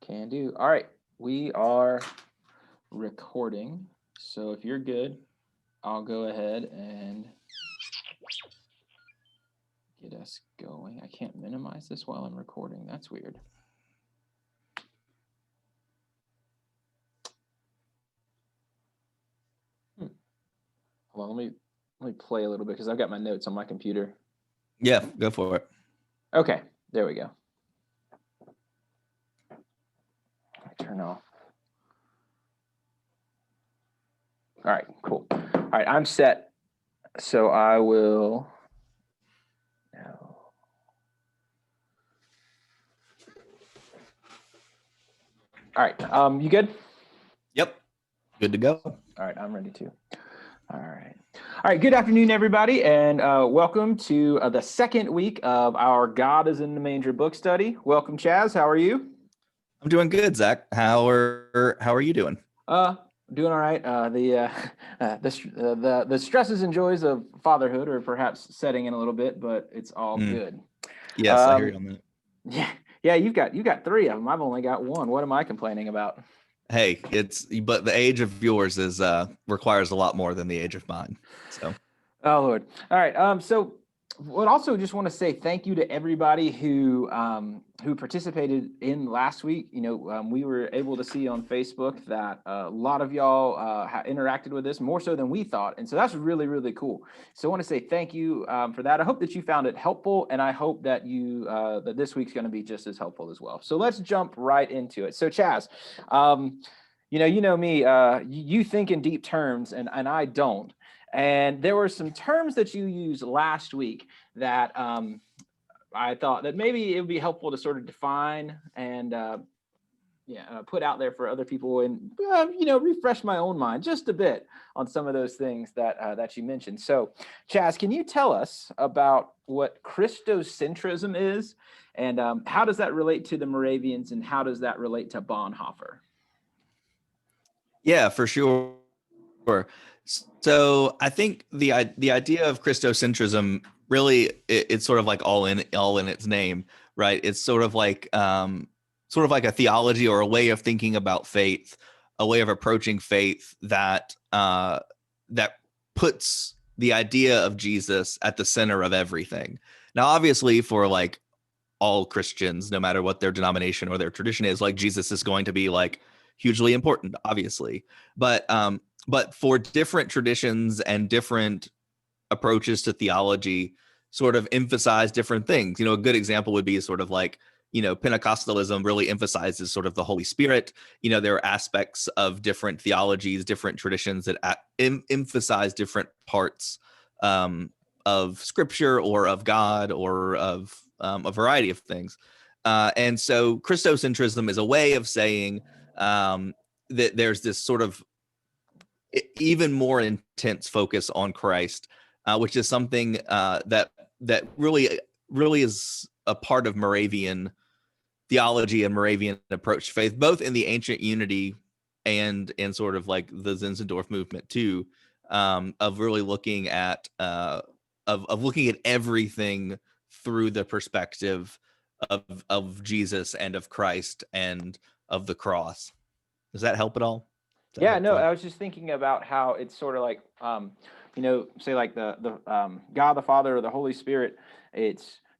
Can do. All right, we are recording. So if you're good, I'll go ahead and get us going. I can't minimize this while I'm recording. That's weird. Hold on, let me play a little bit because I've got my notes on my computer. Yeah, go for it. Okay, there we go. Turn off. All right, cool. All right, I'm set. So I will. All right, you good? Yep, good to go. All right, I'm ready too. All right. Good afternoon, everybody, and welcome to the second week of our God is in the Manger book study. Welcome, Chaz. How are you? I'm doing good, Zach. How are you doing? Doing all right. The stresses and joys of fatherhood are perhaps setting in a little bit, but it's all good. Yes, I hear you on that. Yeah. You've got three of them. I've only got one. What am I complaining about? Hey, but the age of yours is requires a lot more than the age of mine. So, oh Lord. All right. So would also just want to say thank you to everybody who participated in last week. You know, we were able to see on Facebook that a lot of y'all interacted with this more so than we thought, and so that's really, really cool. So I want to say thank you for that. I hope that you found it helpful, and I hope that that this week's going to be just as helpful as well. So let's jump right into it. So Chaz, you know me, you think in deep terms, and I don't. And there were some terms that you used last week that I thought that maybe it would be helpful to sort of define and put out there for other people and, refresh my own mind just a bit on some of those things that you mentioned. So, Chaz, can you tell us about what Christocentrism is and how does that relate to the Moravians and how does that relate to Bonhoeffer? Yeah, for sure. So I think the idea of Christocentrism really it's sort of like all in its name, right? It's sort of like a theology or a way of thinking about faith, a way of approaching faith that puts the idea of Jesus at the center of everything. Now, obviously, for like all Christians, no matter what their denomination or their tradition is, like Jesus is going to be like hugely important, obviously, but for different traditions and different approaches to theology sort of emphasize different things. You know, a good example would be sort of like, Pentecostalism really emphasizes sort of the Holy Spirit. You know, there are aspects of different theologies, different traditions that emphasize different parts of Scripture or of God or of a variety of things. And so Christocentrism is a way of saying that there's this sort of even more intense focus on Christ, which is something that really is a part of Moravian theology and Moravian approach to faith, both in the ancient unity and in sort of like the Zinzendorf movement too, of really looking at looking at everything through the perspective of Jesus and of Christ and of the cross. Does that help at all? Yeah, no, I was just thinking about how it's sort of like, say like the God the Father or the Holy Spirit.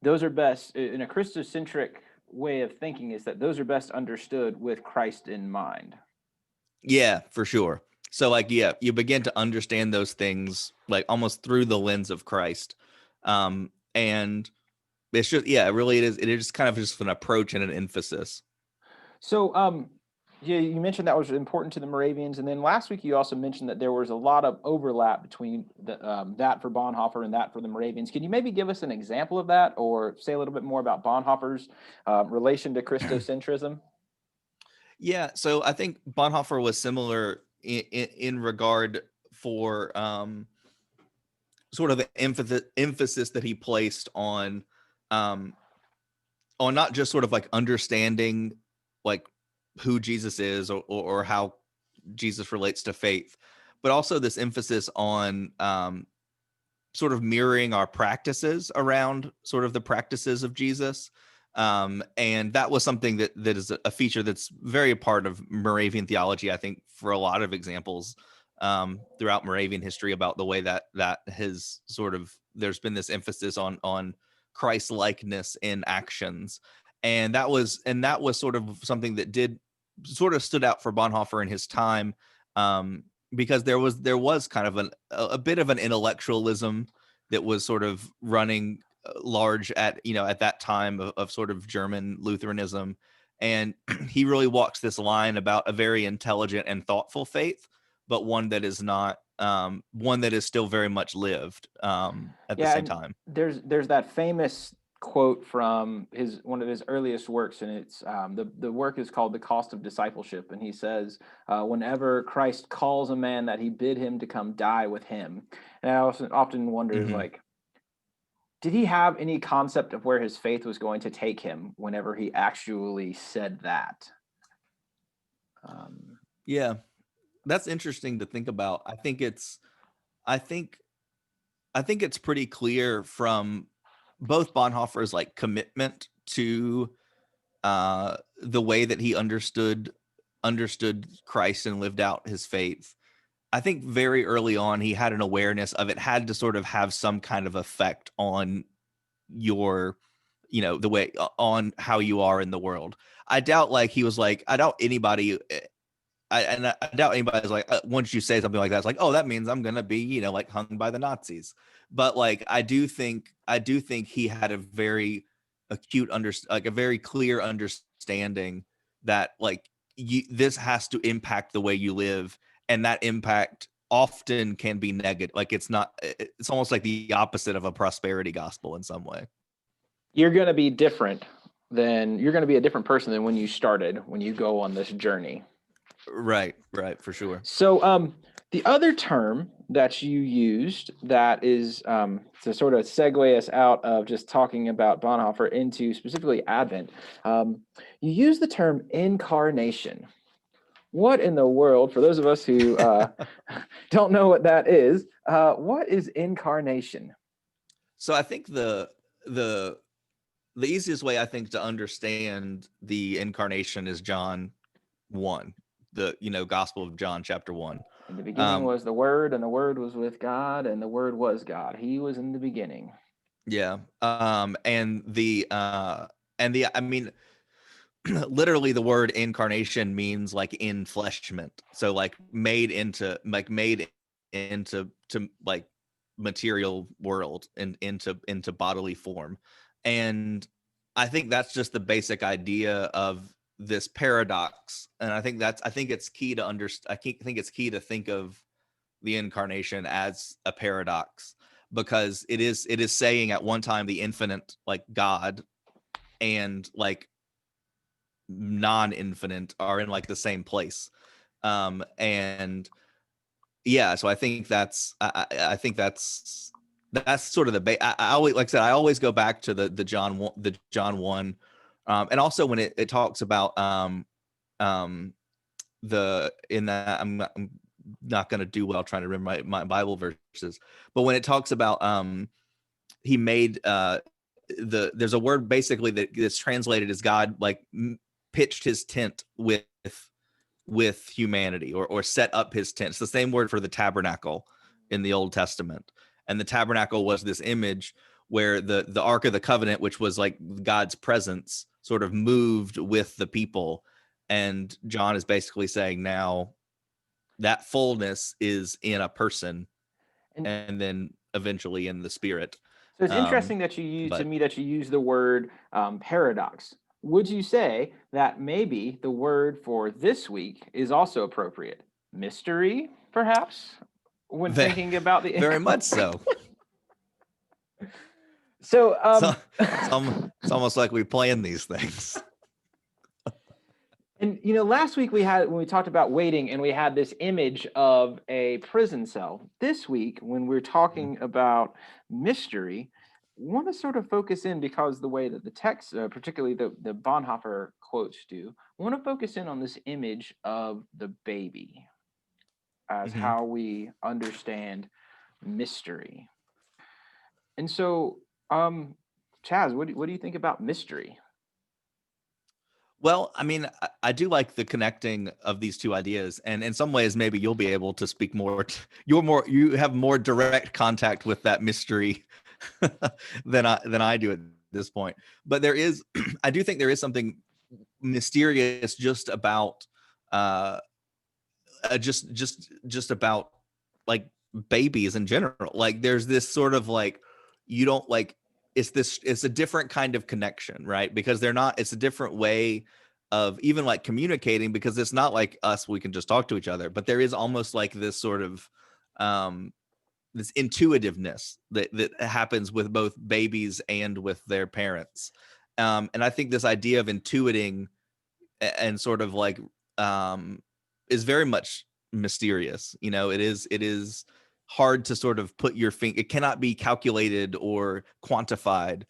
Those are best in a Christocentric way of thinking. Is that those are best understood with Christ in mind? Yeah, for sure. So like, yeah, you begin to understand those things like almost through the lens of Christ, and it's just really it is kind of just an approach and an emphasis. So yeah, you mentioned that was important to the Moravians, and then last week you also mentioned that there was a lot of overlap between that for Bonhoeffer and that for the Moravians. Can you maybe give us an example of that, or say a little bit more about Bonhoeffer's relation to Christocentrism? Yeah, so I think Bonhoeffer was similar in regard for sort of the emphasis that he placed on not just sort of like understanding like who Jesus is or how Jesus relates to faith, but also this emphasis on sort of mirroring our practices around sort of the practices of Jesus. And that was something that is a feature that's very a part of Moravian theology, I think, for a lot of examples throughout Moravian history, about the way that has sort of, there's been this emphasis on Christ likeness in actions. And that was sort of something that did sort of stood out for Bonhoeffer in his time, because there was kind of a bit of an intellectualism that was sort of running large at that time of sort of German Lutheranism. And he really walks this line about a very intelligent and thoughtful faith, but one that is not one that is still very much lived at the Yeah, same and time. there's that famous quote from one of his earliest works, and it's the work is called "The Cost of Discipleship," and he says, "Whenever Christ calls a man, that he bid him to come die with him." And I also often wonder, Mhm. like, did he have any concept of where his faith was going to take him whenever he actually said that? Um, Yeah, that's interesting to think about. I think I think it's pretty clear from both Bonhoeffer's like commitment to the way that he understood Christ and lived out his faith. I think very early on he had an awareness of it had to sort of have some kind of effect on your, the way on how you are in the world. I doubt like he was like, I doubt anybody I doubt anybody's like, once you say something like that, it's like, oh, that means I'm gonna be, like hung by the Nazis. But like, I do think he had a very like a very clear understanding that like this has to impact the way you live, and that impact often can be negative. Like it's not, it's almost like the opposite of a prosperity gospel in some way. you're going to be you're going to be a different person than when you started, when you go on this journey. Right, for sure. So, the other term that you used that is to sort of segue us out of just talking about Bonhoeffer into specifically Advent, you use the term incarnation. What in the world, for those of us who don't know what that is, what is incarnation? So I think the the easiest way I think to understand the incarnation is John 1, the Gospel of John chapter 1. In the beginning Um was the Word, and the Word was with God, and the Word was God. He was in the beginning. yeah. And the I mean literally the word incarnation means like enfleshment. So like made into to like material world and into bodily form. And I think that's just the basic idea of this paradox. And I think it's key to understand. Think it's key to think of the incarnation as a paradox, because it is saying at one time the infinite like God and like non-infinite are in like the same place. And yeah, so I think I think that's sort of I always, like I said, I always go back to the John 1. And also when it talks about um the in that I'm not going to do well trying to remember my Bible verses, but when it talks about he made there's a word basically that is translated as God like pitched his tent with humanity, or set up his tent. It's the same word for the tabernacle in the Old Testament. And the tabernacle was this image where the Ark of the Covenant, which was like God's presence, sort of moved with the people. And John is basically saying now that fullness is in a person, And and then eventually in the spirit. so it's Um, interesting that but you use the word paradox. Would you say that maybe the word for this week is also appropriate? Mystery, perhaps, when thinking about the very much incarnate. so. So, So it's almost like we plan these things. and last week when we talked about waiting, and we had this image of a prison cell. This week, when we're talking about mystery, want to sort of focus in, because the way that the text, particularly the Bonhoeffer quotes do, want to focus in on this image of the baby as Mm-hmm. how we understand mystery. And so, Chaz, what do you think about mystery? Well, I mean, I do like the connecting of these two ideas, and in some ways, maybe you'll be able to speak more. You have more direct contact with that mystery than I do at this point. But there is, I do think there is something mysterious just about uh just about like babies in general. Like there's this sort of like you don't like it's a different kind of connection, right? Because they're not it's a different way of even like communicating, because it's not like us, we can just talk to each other, but there is almost like this sort of um this intuitiveness that happens with both babies and with their parents. And I think this idea of intuiting and sort of like um is very much mysterious. It is hard to sort of put your finger, it cannot be calculated or quantified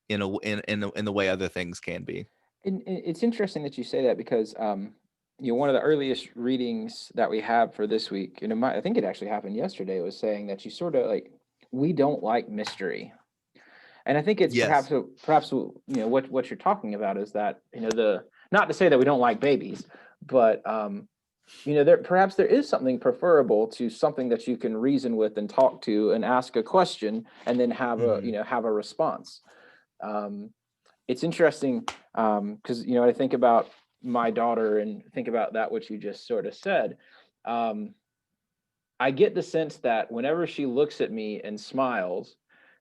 in the way other things can be. And it's interesting that you say that because one of the earliest readings that we have for this week, I think it actually happened yesterday, was saying that you sort of like we don't like mystery. And I think it's Yes. perhaps what you're talking about is that the not to say that we don't like babies, but there is something preferable to something that you can reason with and talk to and ask a question and then have a Mhm. have a response. Um, it's interesting because I think about my daughter and think about that what you just sort of said. Um, I get the sense that whenever she looks at me and smiles,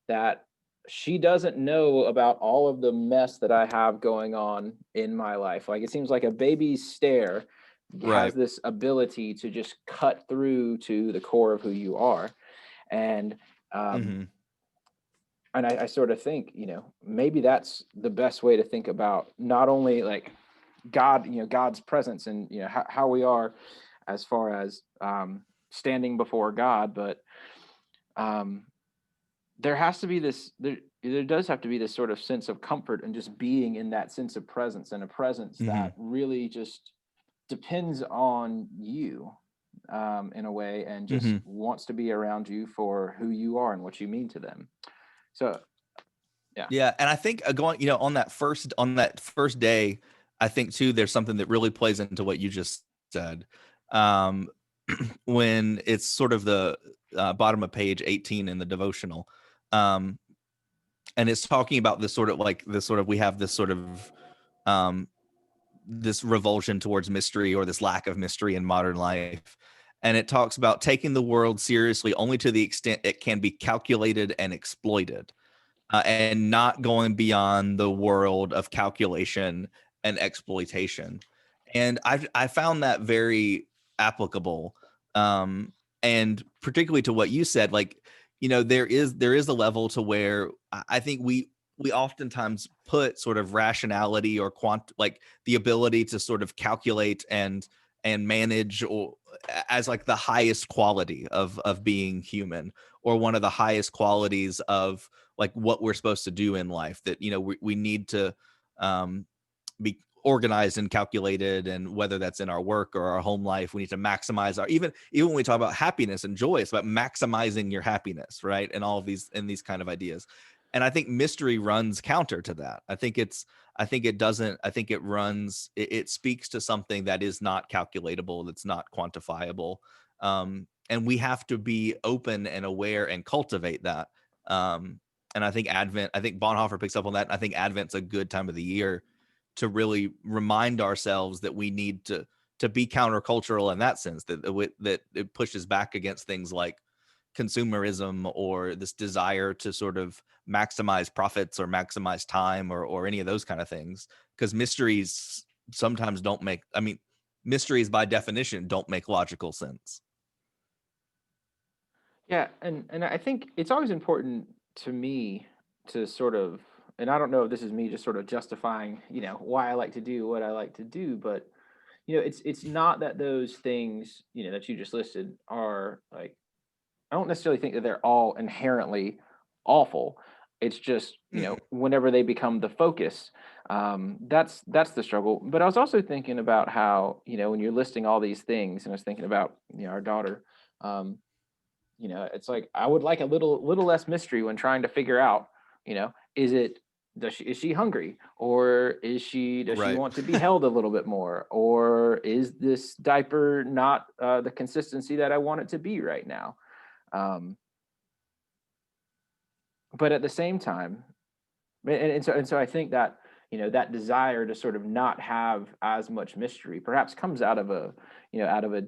that she doesn't know about all of the mess that I have going on in my life. Like it seems like a baby's stare has Right. this ability to just cut through to the core of who you are. And um, Mhm. I sort of think, maybe that's the best way to think about not only like God, God's presence and how we are as far as standing before God, but um, there has to be there does have to be this sort of sense of comfort and just being in that sense of presence, and a presence that Mhm. really just depends on you in a way and just Mhm. wants to be around you for who you are and what you mean to them. So yeah. Yeah, and I think going, on that first day, I think too, there's something that really plays into what you just said. Um, when it's sort of the bottom of page 18 in the devotional, um, and it's talking about we have this sort of um, this revulsion towards mystery, or this lack of mystery in modern life. And it talks about taking the world seriously only to the extent it can be calculated and exploited, and not going beyond the world of calculation and exploitation. And I found that very applicable, um, and particularly to what you said. Like, there is a level to where I think we oftentimes put sort of rationality or like the ability to sort of calculate and manage, or as like the highest quality of being human, or one of the highest qualities of like what we're supposed to do in life, that we need to um be organized and calculated, and whether that's in our work or our home life, we need to maximize our, even when we talk about happiness and joy, it's about maximizing your happiness, right? And all of these kind of ideas. And I think mystery runs counter to that. I think it doesn't. I think it speaks to something that is not calculatable, that's not quantifiable. And we have to be open and aware and cultivate that. And I think Bonhoeffer picks up on that. And I think Advent's a good time of the year to really remind ourselves that we need to be countercultural in that sense, that it pushes back against things like consumerism, or this desire to sort of maximize profits or maximize time, or any of those kind of things. Because mysteries sometimes don't make, I mean, mysteries by definition don't make logical sense. Yeah, and I think it's always important to me to sort of, and I don't know if this is me just sort of justifying, why I like to do what I like to do, but it's not that those things, that you just listed are like, I don't necessarily think that they're all inherently awful. It's just, Mm. whenever they become the focus, that's the struggle. But I was also thinking about how, when you're listing all these things, and I was thinking about, our daughter, um, it's like I would like a little less mystery when trying to figure out, is it is she hungry, or does she Right. want to be held a little bit more, or is this diaper not the consistency that I want it to be right now? um, but at the same time, and so I think that, that desire to sort of not have as much mystery perhaps comes out of a, out of a,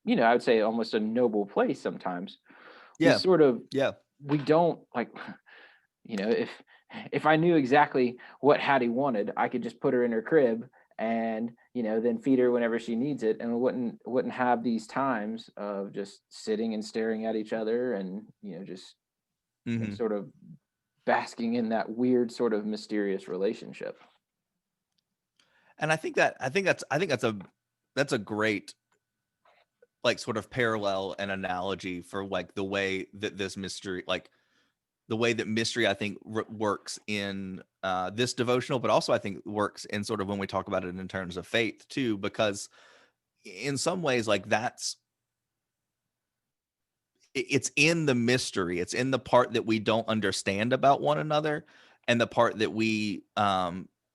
I would say almost a noble place sometimes. We Yeah. sort of, Yeah. we don't like, if I knew exactly what Hattie wanted, I could just put her in her crib and, then feed her whenever she needs it, and wouldn't have these times of just sitting and staring at each other, and, just, Hmm. sort of basking in that weird sort of mysterious relationship. And I think that's a great like sort of parallel and analogy for like the way that this mystery, like the way that mystery, I think works in this devotional, but also I think works in sort of when we talk about it in terms of faith too, because in some ways, like it's in the mystery, it's in the part that we don't understand about one another, and the part that we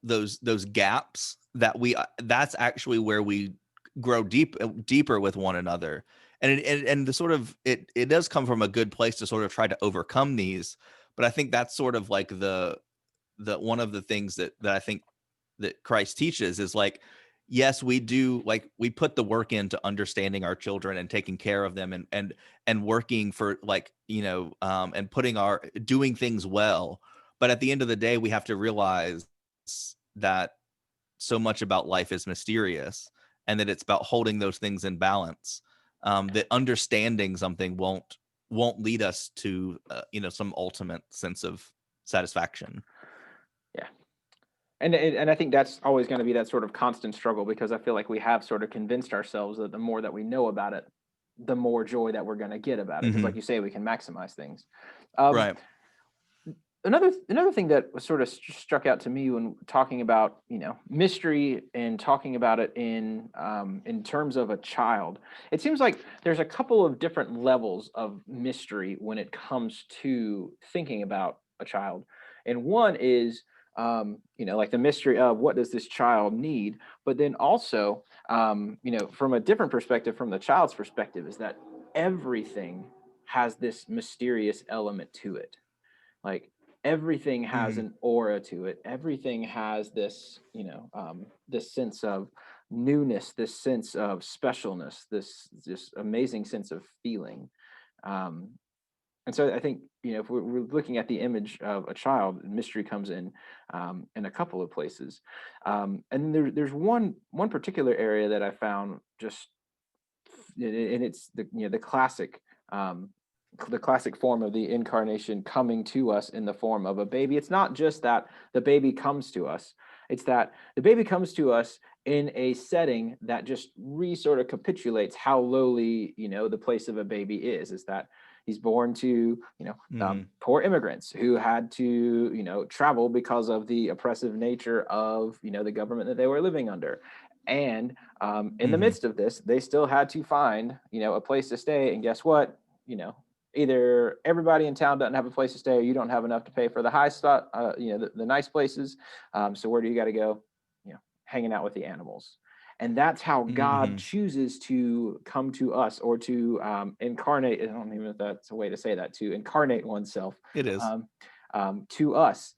those gaps that we that's actually where we grow deeper with one another. And the sort of it does come from a good place to sort of try to overcome these, but I think that's sort of like the one of the things that I think that Christ teaches is like, yes, we do, like we put the work into understanding our children and taking care of them, and working for like, and putting our doing things well. But at the end of the day, we have to realize that so much about life is mysterious, and that it's about holding those things in balance. That understanding something won't lead us to some ultimate sense of satisfaction. Yeah. And I think that's always going to be that sort of constant struggle, because I feel like we have sort of convinced ourselves that the more that we know about it, the more joy that we're going to get about it. Because, Hmm. like you say, we can maximize things. Um, Right. another thing that was sort of struck out to me when talking about, mystery, and talking about it in terms of a child, it seems like there's a couple of different levels of mystery when it comes to thinking about a child. And one is, like the mystery of what does this child need, but then also, from a different perspective, from the child's perspective, is that everything has this mysterious element to it. Like, everything has Hmm. an aura to it. Everything has this, this sense of newness, this sense of specialness, this amazing sense of feeling. um, and so I think, if we're looking at the image of a child, mystery comes in a couple of places. And there's one particular area that I found just, and it's the classic, um, the classic form of the incarnation coming to us in the form of a baby. It's not just that the baby comes to us; it's that the baby comes to us in a setting that just sort of capitulates how lowly, the place of a baby is. Is that he's born to, Hmm. poor immigrants who had to, travel because of the oppressive nature of, the government that they were living under. And in the Hmm. midst of this, they still had to find, a place to stay. And guess what? You know, Either everybody in town doesn't have a place to stay, or you don't have enough to pay for the high stuff, the nice places. So where do you got to go? Hanging out with the animals. And that's how God Hmm. chooses to come to us, or to incarnate. I don't even know if that's a way to say that, to incarnate oneself It is. um, to us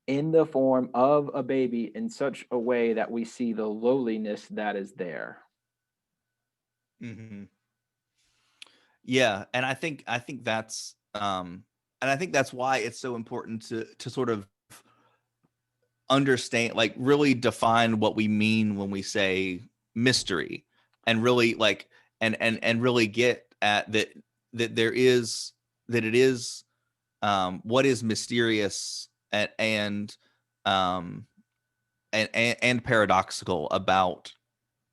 in the form of a baby, in such a way that we see the lowliness that is there. Hmm. Yeah, and I think that's and I think that's why it's so important to sort of understand, like really define what we mean when we say mystery, and really like and really get at that there is that it is what is mysterious um and paradoxical about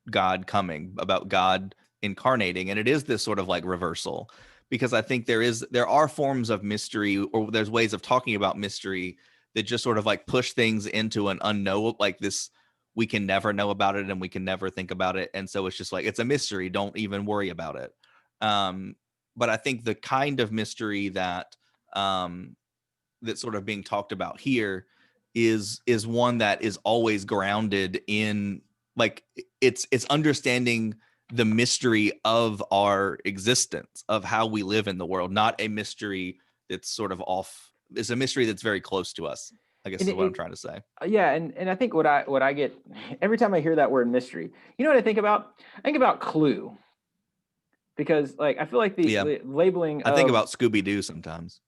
God coming, about God incarnating. And it is this sort of like reversal, because I think there are forms of mystery, or there's ways of talking about mystery that just sort of like push things into an unknown, like this, we can never know about it and we can never think about it. And so it's just like, it's a mystery. Don't even worry about it. Um, but I think the kind of mystery that, that's sort of being talked about here is one that is always grounded in like it's understanding the mystery of our existence, of how we live in the world, not a mystery that's sort of off. It's a mystery that's very close to us, I guess And is what I'm trying to say. yeah, and I think what I get every time I hear that word mystery, you know what I think about? I think about Clue, because like I feel like the Yeah. labeling I think of about Scooby-Doo sometimes.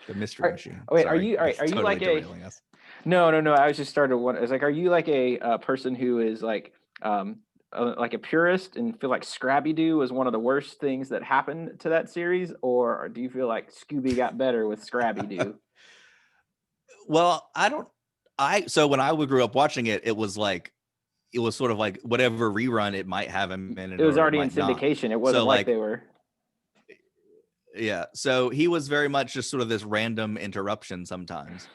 The mystery machine. wait, Sorry, are you totally like a derailing us. no, I was just started one. It's like, are you like a person who is like a purist and feel like Scrappy Doo was one of the worst things that happened to that series, or do you feel like Scooby got better with Scrappy Doo? Well, so when I grew up watching it, it was sort of like whatever rerun it might have him in It it was or it already in might not. syndication. It wasn't So like like, they were. yeah, so he was very much just sort of this random interruption sometimes,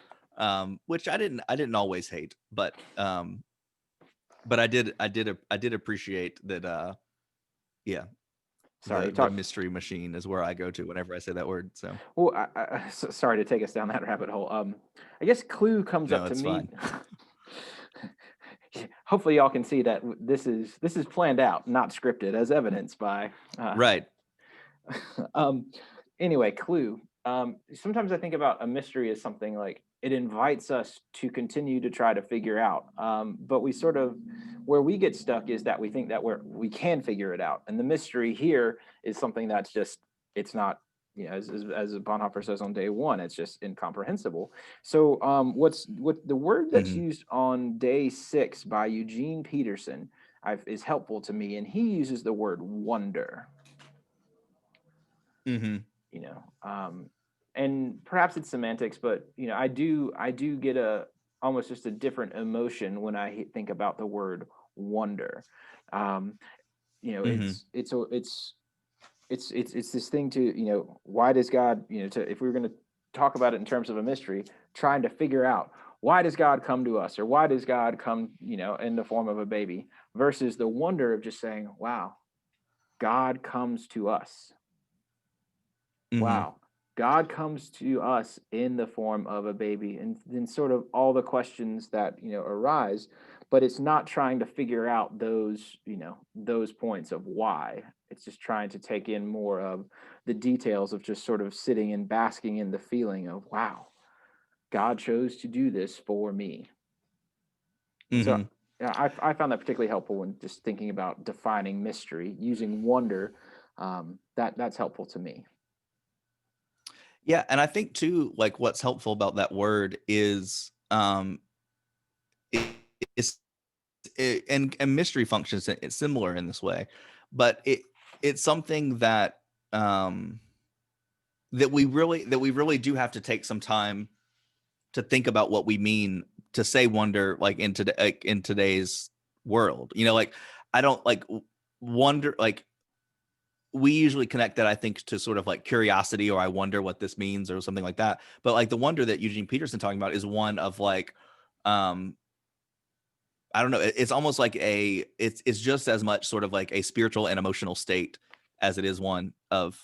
which I didn't always hate, but I did appreciate that. Yeah, Sorry, the talk. mystery machine is where I go to whenever I say that word. So Well, sorry to take us down that rabbit hole. I guess Clue comes no, up to it's me. fine. Hopefully, y'all can see that this is planned out, not scripted, as evidenced by. Right. um, anyway, Clue. Sometimes I think about a mystery as something like it invites us to continue to try to figure out. But we sort of, where we get stuck is that we think that we can figure it out, and the mystery here is something that's just it's not. You know, as Bonhoeffer says on day one, it's just incomprehensible. So, what the word that's Hmm. used on day 6 by Eugene Peterson is helpful to me, and he uses the word wonder. Hmm. You know, and perhaps it's semantics, but you know, I do get a almost just a different emotion when I think about the word wonder. um you know, Hmm. it's this thing to, you know, why does God, you know, to if we were going to talk about it in terms of a mystery, trying to figure out why does God come to us, or why does God come, you know, in the form of a baby, versus the wonder of just saying, wow, God comes to us. Hmm. Wow, God comes to us in the form of a baby, and then sort of all the questions that, you know, arise, but it's not trying to figure out those, you know, those points of why. It's just trying to take in more of the details of just sort of sitting and basking in the feeling of, wow, God chose to do this for me. And so, Hmm. yeah, I found that particularly helpful when just thinking about defining mystery using wonder. That's helpful to me. Yeah, and I think too, like what's helpful about that word is it, it's and mystery functions it's similar in this way, but it's something that um that we really do have to take some time to think about what we mean to say wonder, like in today's world. You know, like I don't like wonder, like we usually connect that, I think, to sort of like curiosity, or I wonder what this means or something like that. But like the wonder that Eugene Peterson talking about is one of like um I don't know, it's almost like it's just as much sort of like a spiritual and emotional state as it is one of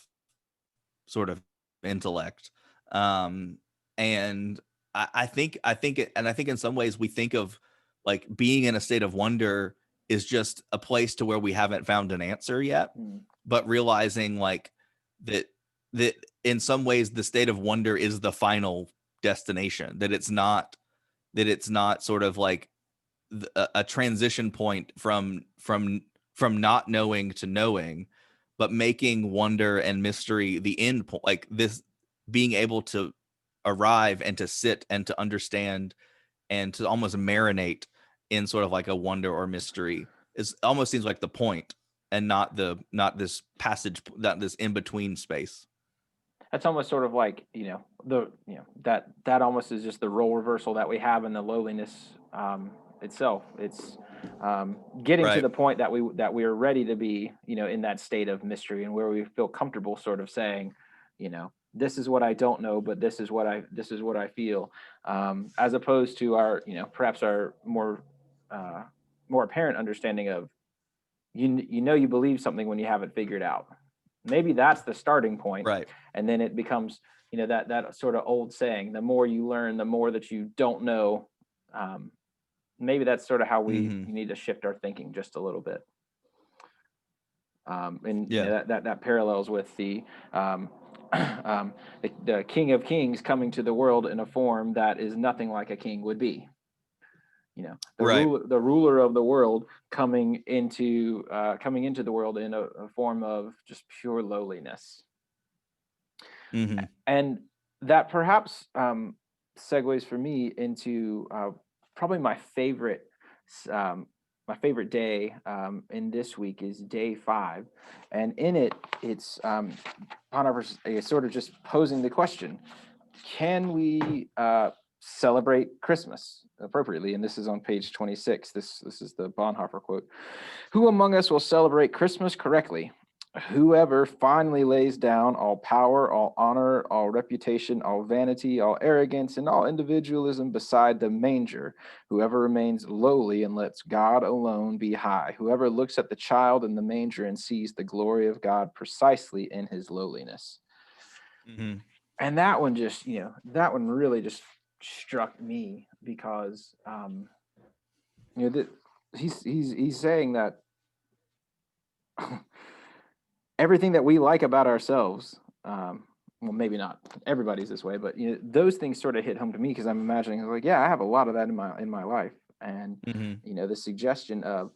sort of intellect. Um and I think in some ways we think of like being in a state of wonder is just a place to where we haven't found an answer yet, Mm. but realizing like that that in some ways the state of wonder is the final destination, that it's not sort of like a transition point from not knowing to knowing, but making wonder and mystery the end point, like this being able to arrive and to sit and to understand and to almost marinate in sort of like a wonder or mystery is almost seems like the point, and not this passage, not this in between space. That's almost sort of like, you know, that almost is just the role reversal that we have in the lowliness itself. It's getting to Right. the point that we are ready to be, you know, in that state of mystery, and where we feel comfortable sort of saying, you know, this is what I don't know, but this is what I feel, as opposed to our, you know, perhaps our uh, more apparent understanding of, you know, you believe something when you have it figured out. Maybe that's the starting point, Right. and then it becomes, that sort of old saying, the more you learn, the more that you don't know. Maybe that's sort of how we need to shift our thinking just a little bit. And that parallels with the the King of Kings coming to the world in a form that is nothing like a king would be. The ruler of the world coming into the world in a form of just pure lowliness. And that perhaps segues for me into probably my favorite day in this week is day 5, and in it's Bonhoeffer is sort of just posing the question: can we celebrate Christmas appropriately? And this is on page 26. This is the Bonhoeffer quote: "Who among us will celebrate Christmas correctly? Whoever finally lays down all power, all honor, all reputation, all vanity, all arrogance, and all individualism beside the manger. Whoever remains lowly and lets God alone be high. Whoever looks at the child in the manger and sees the glory of God precisely in his lowliness." And that one really just struck me, because he's saying that everything that we like about ourselves, well, maybe not everybody's this way, but those things sort of hit home to me, because I'm imagining, like, yeah, I have a lot of that in my life. And the suggestion of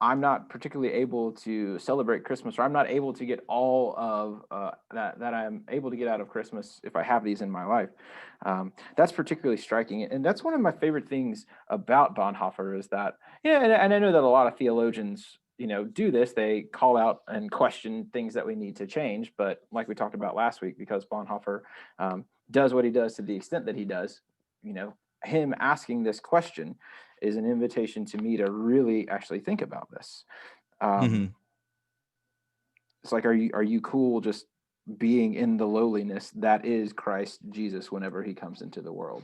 I'm not particularly able to celebrate Christmas, or I'm not able to get all of that I'm able to get out of Christmas if I have these in my life. That's particularly striking. And that's one of my favorite things about Bonhoeffer, is that, and I know that a lot of theologians, do this. They call out and question things that we need to change. But like we talked about last week, because Bonhoeffer does what he does to the extent that he does, him asking this question is an invitation to me to really actually think about this. It's like, are you cool just being in the lowliness that is Christ Jesus whenever he comes into the world?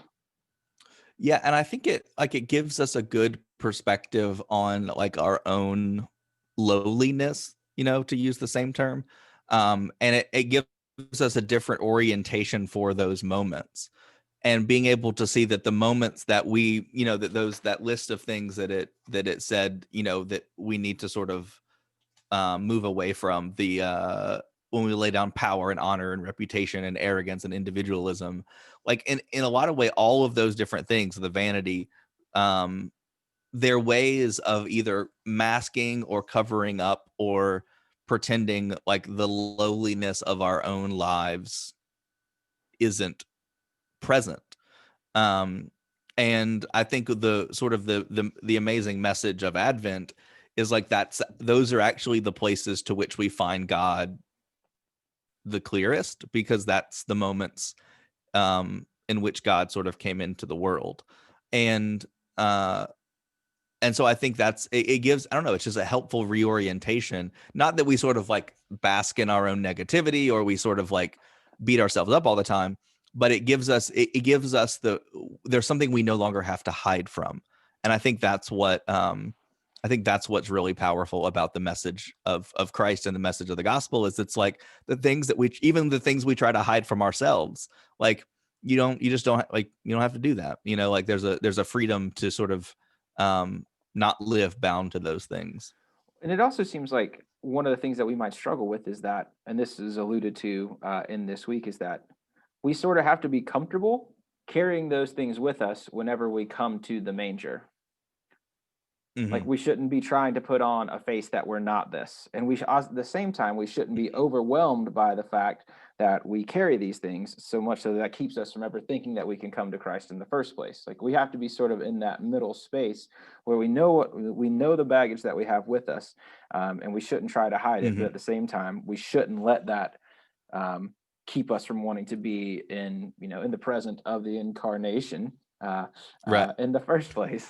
Yeah, and I think it gives us a good perspective on like our own lowliness, to use the same term. And it gives us a different orientation for those moments. And being able to see that the moments that we, that list of things that it said, that we need to sort of move away from, the when we lay down power and honor and reputation and arrogance and individualism, like in a lot of way, all of those different things, the vanity, they're ways of either masking or covering up or pretending like the lowliness of our own lives isn't present. And I think the sort of the amazing message of Advent is like those are actually the places to which we find God the clearest, because that's the moments in which God sort of came into the world. And so I think it gives, I don't know, it's just a helpful reorientation. Not that we sort of like bask in our own negativity, or we sort of like beat ourselves up all the time, but it gives us there's something we no longer have to hide from. And I think that's what's really powerful about the message of Christ and the message of the gospel, is it's like the things that even the things we try to hide from ourselves, like you don't have to do that. Like there's a freedom to sort of not live bound to those things. And it also seems like one of the things that we might struggle with is that, and this is alluded to in this week, is that we sort of have to be comfortable carrying those things with us whenever we come to the manger. Like, we shouldn't be trying to put on a face that we're not this. And at the same time, we shouldn't be overwhelmed by the fact that we carry these things so much so that keeps us from ever thinking that we can come to Christ in the first place. Like, we have to be sort of in that middle space where we know the baggage that we have with us, and we shouldn't try to hide it. But at the same time, we shouldn't let that keep us from wanting to be in the present of the Incarnation in the first place.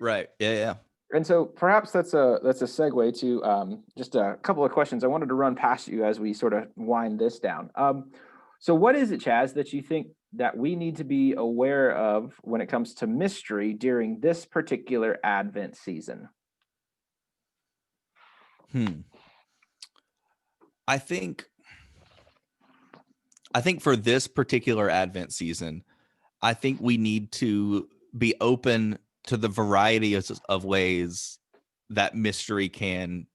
Right. Yeah. And so perhaps that's a segue to just a couple of questions I wanted to run past you as we sort of wind this down. So what is it, Chaz, that you think that we need to be aware of when it comes to mystery during this particular Advent season? I think I think for this particular Advent season, I think we need to be open to the variety of ways that mystery can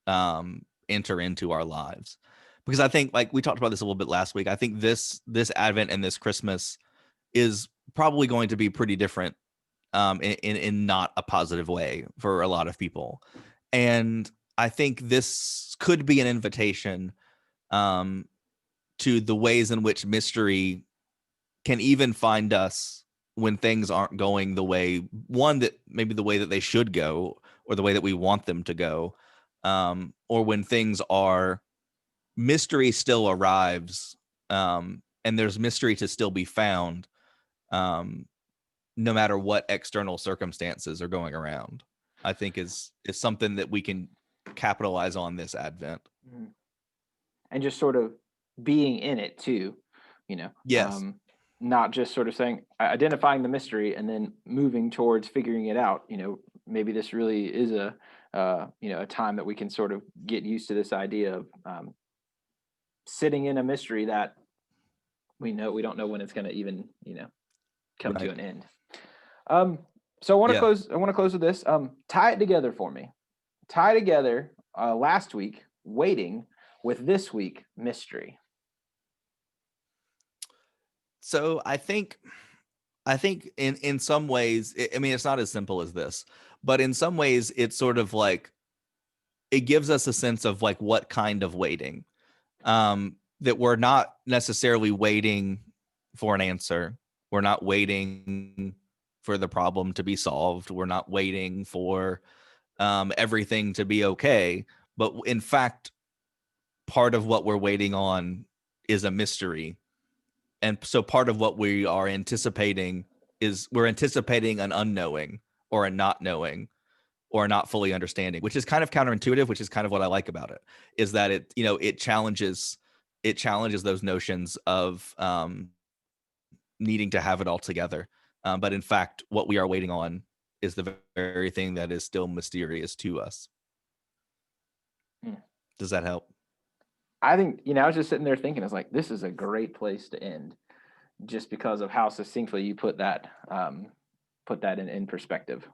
enter into our lives. Because I think, like we talked about this a little bit last week, I think this Advent and this Christmas is probably going to be pretty different in not a positive way for a lot of people. And I think this could be an invitation to the ways in which mystery can even find us when things aren't going the way maybe the way that they should go, or the way that we want them to go, or when things are, mystery still arrives, and there's mystery to still be found, no matter what external circumstances are going around. I think is something that we can capitalize on this Advent. And just sort of being in it too, Yes. Not just sort of saying, identifying the mystery and then moving towards figuring it out. Maybe this really is a time that we can sort of get used to this idea of sitting in a mystery that we don't know when it's going to even, come to an end. So I want to close with this. Tie it together for me. Tie together last week, waiting, with this week, mystery. So I think in some ways, I mean, it's not as simple as this, but in some ways it's sort of like, it gives us a sense of like what kind of waiting, that we're not necessarily waiting for an answer. We're not waiting for the problem to be solved. We're not waiting for everything to be okay. But in fact, part of what we're waiting on is a mystery. And so part of what we are anticipating is we're anticipating an unknowing, or a not knowing, or not fully understanding, which is kind of counterintuitive, which is kind of what I like about it, is that it challenges those notions of needing to have it all together. But in fact, what we are waiting on is the very thing that is still mysterious to us. Does that help? I think, I was just sitting there thinking, it's like, this is a great place to end, just because of how succinctly you put that in perspective.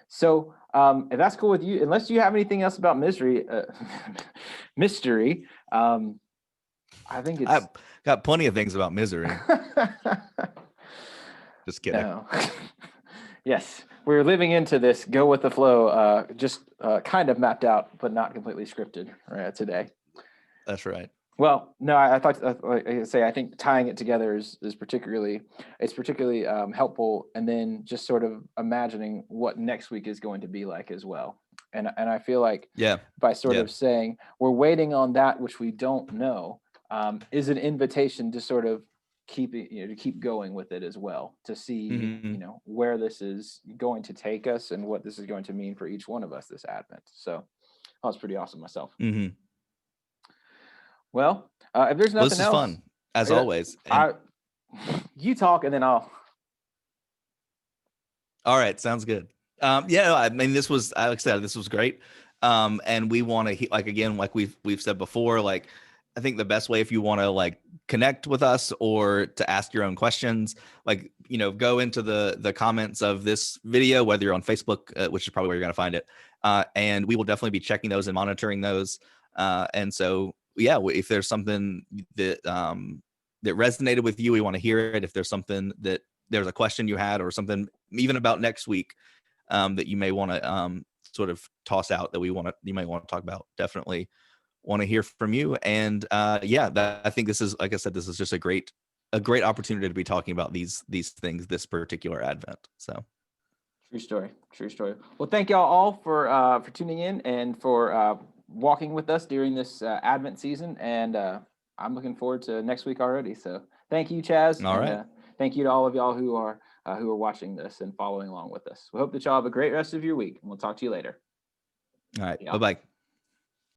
So if that's cool with you, unless you have anything else about mystery, I think I've got plenty of things about misery. Just kidding. No. Yes, we're living into this go with the flow, just kind of mapped out, but not completely scripted right today. That's right. Well, no, I thought, I think tying it together is particularly helpful, and then just sort of imagining what next week is going to be like as well. And I feel like by sort of saying we're waiting on that which we don't know, is an invitation to sort of keep it, to keep going with it as well, to see where this is going to take us and what this is going to mean for each one of us this Advent. So that was pretty awesome myself. Well, if there's nothing else, this is fun as always. You talk and then I'll. All right, sounds good. I mean, this was, like I said, this was great. And we want to, like we've said before, like, I think the best way, if you want to like connect with us or to ask your own questions, like, go into the comments of this video, whether you're on Facebook, which is probably where you're going to find it. And we will definitely be checking those and monitoring those. And so, if there's something that resonated with you, we want to hear it. If there's something that there's a question you had, or something even about next week that you may want to sort of toss out that you might want to talk about, definitely want to hear from you. And I think this is, like I said, this is just a great opportunity to be talking about these things this particular Advent. So true story. Well, thank y'all all for tuning in and for walking with us during this Advent season, and I'm looking forward to next week already. So thank you, Chaz. All right. Thank you to all of y'all who are watching this and following along with us. We hope that y'all have a great rest of your week, and we'll talk to you later. All right. Bye-bye.